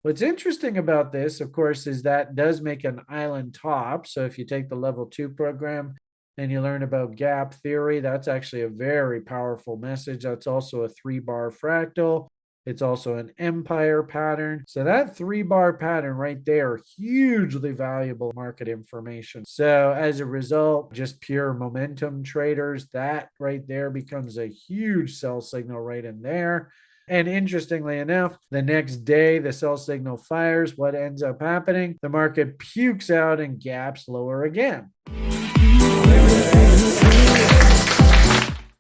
What's interesting about this, of course, is that does make an island top. So if you take the level 2 program and you learn about gap theory, that's actually a very powerful message. That's also a 3-bar fractal. It's also an empire pattern. So that 3-bar pattern right there, hugely valuable market information. So as a result, just pure momentum traders, that right there becomes a huge sell signal right in there. And interestingly enough, the next day the sell signal fires. What ends up happening? The market pukes out and gaps lower again.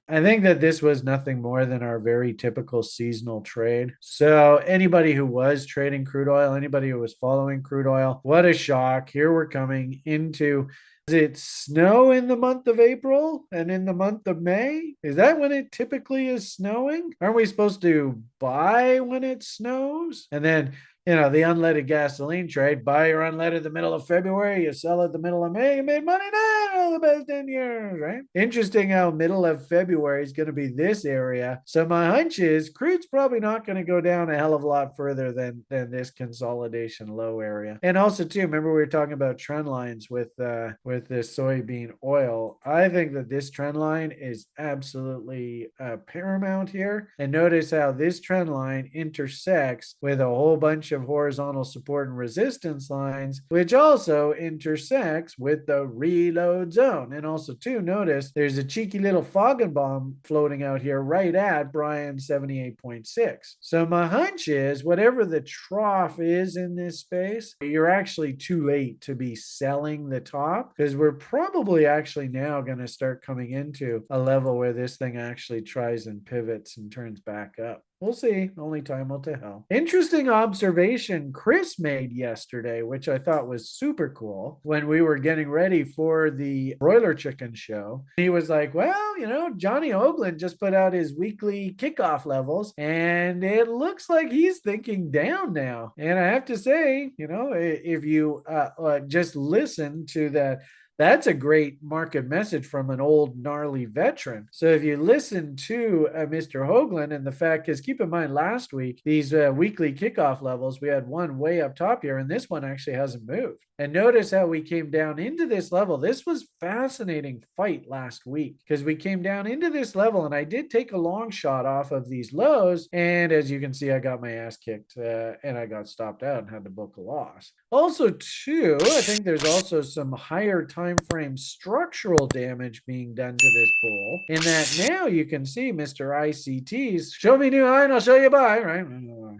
I think that this was nothing more than our very typical seasonal trade. So, anybody who was trading crude oil, anybody who was following crude oil, what a shock. Here we're coming into, does it snow in the month of April and in the month of May? Is that when it typically is snowing? Aren't we supposed to buy when it snows? And then the unleaded gasoline trade, buy your unleaded the middle of February, you sell it the middle of May, you made money now, the best 10 years, right? Interesting how middle of February is going to be this area. So my hunch is crude's probably not going to go down a hell of a lot further than this consolidation low area. And also too, remember we were talking about trend lines with this soybean oil. I think that this trend line is absolutely paramount here. And notice how this trend line intersects with a whole bunch of horizontal support and resistance lines, which also intersects with the reload zone. And also too, notice there's a cheeky little Foggenbaum floating out here right at Brian 78.6. So my hunch is whatever the trough is in this space, you're actually too late to be selling the top, because we're probably actually now going to start coming into a level where this thing actually tries and pivots and turns back up. We'll see. Only time will tell. Interesting observation Chris made yesterday, which I thought was super cool when we were getting ready for the broiler chicken show. He was like, well, Johnny Hoagland just put out his weekly kickoff levels, and it looks like he's thinking down now. And I have to say, if you just listen to that, that's a great market message from an old gnarly veteran. So if you listen to Mr. Hoagland, and the fact is, keep in mind last week, these weekly kickoff levels, we had one way up top here, and this one actually hasn't moved. And notice how we came down into this level. This was fascinating fight last week because we came down into this level, and I did take a long shot off of these lows. And as you can see, I got my ass kicked and I got stopped out and had to book a loss. Also, too, I think there's also some higher time frame structural damage being done to this bull. In that now you can see Mr. ICT's show me new high and I'll show you buy, right?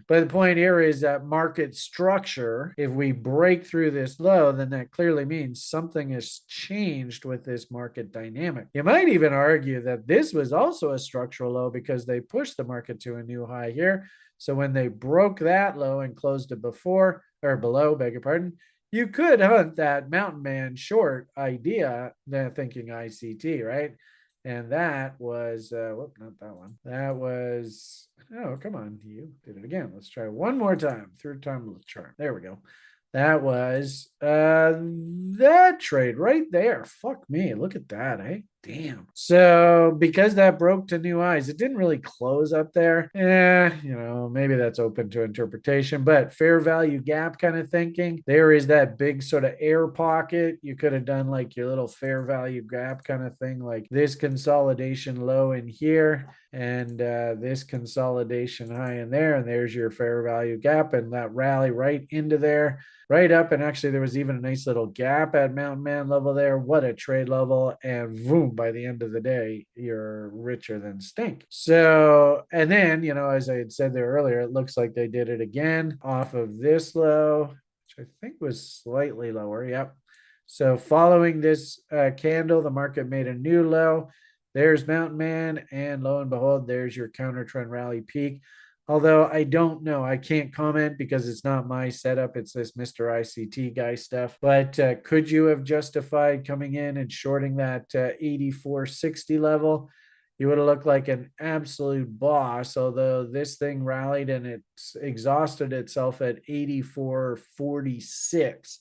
But the point here is that market structure, if we break through this low, then that clearly means something has changed with this market dynamic. You might even argue that this was also a structural low because they pushed the market to a new high here. So when they broke that low and closed it before or below, beg your pardon, you could hunt that mountain man short idea, thinking ICT, right? And that was, not that one. That was, oh, come on, you did it again. Let's try one more time. Third time the charm. There we go. That was that trade right there. Fuck me. Look at that, eh? Damn. So because that broke to new highs, it didn't really close up there. Maybe that's open to interpretation, but fair value gap kind of thinking. There is that big sort of air pocket. You could have done like your little fair value gap kind of thing, like this consolidation low in here and this consolidation high in there. And there's your fair value gap and that rally right into there, right up. And actually there was even a nice little gap at mountain man level there. What a trade level. And boom, by the end of the day, you're richer than stink. So, and then, as I had said there earlier, it looks like they did it again off of this low, which I think was slightly lower. Yep. So following this candle, the market made a new low. There's mountain man, and lo and behold, there's your counter trend rally peak. Although I don't know, I can't comment because it's not my setup. It's this Mr. ICT guy stuff. But could you have justified coming in and shorting that 84.60 level? You would have looked like an absolute boss, although this thing rallied and it's exhausted itself at 84.46.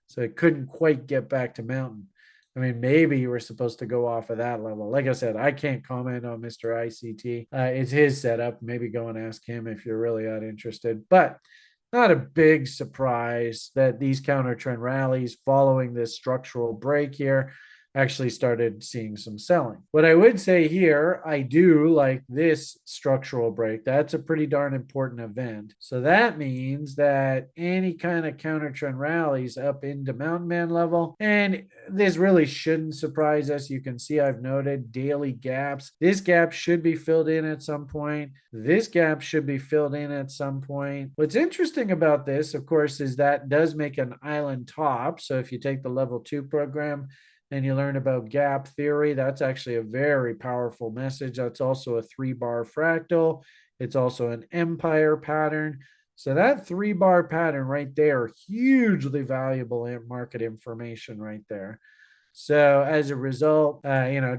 So it couldn't quite get back to mountain. I mean, maybe you were supposed to go off of that level. Like I said, I can't comment on Mr. ICT. It's his setup. Maybe go and ask him if you're really that interested. But not a big surprise that these counter trend rallies following this structural break here actually started seeing some selling. What I would say here, I do like this structural break. That's a pretty darn important event. So that means that any kind of counter trend rallies up into mountain man level, and this really shouldn't surprise us. You can see I've noted daily gaps. This gap should be filled in at some point. This gap should be filled in at some point. What's interesting about this, of course, is that does make an island top. So if you take the level 2 program, and you learn about gap theory, that's actually a very powerful message. That's also a 3-bar fractal. It's also an empire pattern. So that 3-bar pattern right there, hugely valuable market information right there. So as a result,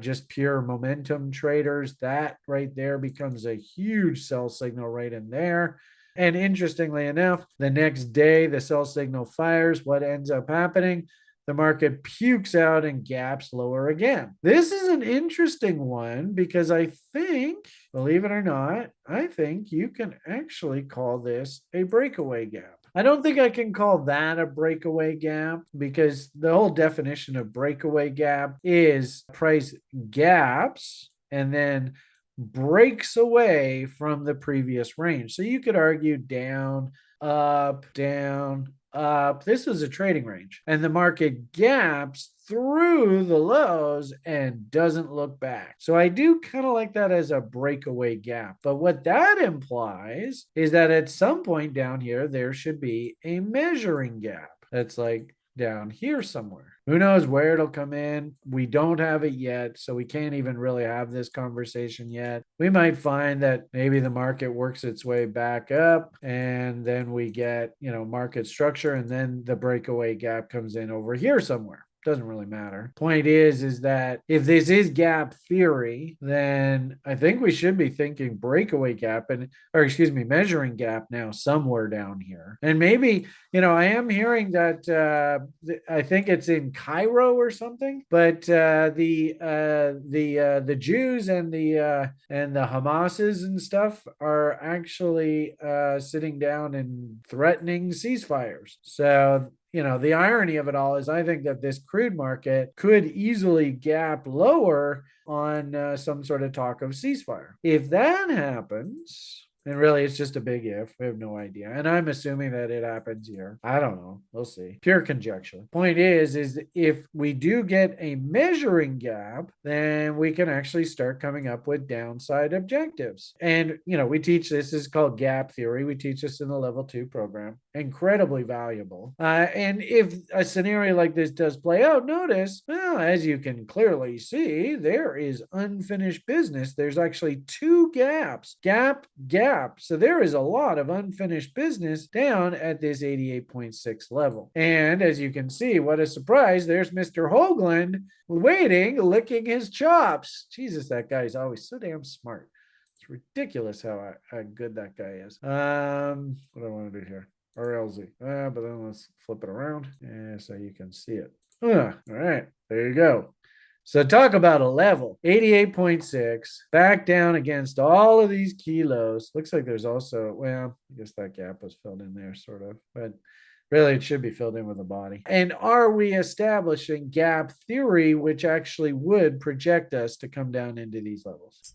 just pure momentum traders, that right there becomes a huge sell signal right in there. And interestingly enough, the next day the sell signal fires. What ends up happening? The market pukes out and gaps lower again. This is an interesting one because I think, believe it or not, I think you can actually call this a breakaway gap. I don't think I can call that a breakaway gap because the whole definition of breakaway gap is price gaps and then breaks away from the previous range. So you could argue down, up, down, up. This is a trading range, and the market gaps through the lows and doesn't look back. So I do kind of like that as a breakaway gap. But what that implies is that at some point down here, there should be a measuring gap. That's like down here somewhere. Who knows where it'll come in? We don't have it yet, so we can't even really have this conversation yet. We might find that maybe the market works its way back up and then we get, market structure and then the breakaway gap comes in over here somewhere. Doesn't really matter. Point is that if this is gap theory, then I think we should be thinking breakaway gap measuring gap now somewhere down here. And maybe, I am hearing that I think it's in Cairo or something, but the Jews and the Hamases and stuff are actually sitting down and threatening ceasefires. So the irony of it all is I think that this crude market could easily gap lower on some sort of talk of ceasefire. If that happens, and really it's just a big if, we have no idea. And I'm assuming that it happens here. I don't know. We'll see. Pure conjecture. Point is if we do get a measuring gap, then we can actually start coming up with downside objectives. And, we teach this is called gap theory. We teach this in the level 2 program. Incredibly valuable. And if a scenario like this does play out, notice, well, as you can clearly see, there is unfinished business. There's actually 2 gaps. Gap. So there is a lot of unfinished business down at this 88.6 level. And as you can see, what a surprise, there's Mr. Hoagland waiting, licking his chops. Jesus, that guy is always so damn smart. It's ridiculous how good that guy is. What do I want to do here? RLZ. But then let's flip it around so you can see it. All right, there you go. So talk about a level, 88.6, back down against all of these kilos. Looks like there's also, well, I guess that gap was filled in there sort of, but really it should be filled in with a body. And are we establishing gap theory, which actually would project us to come down into these levels?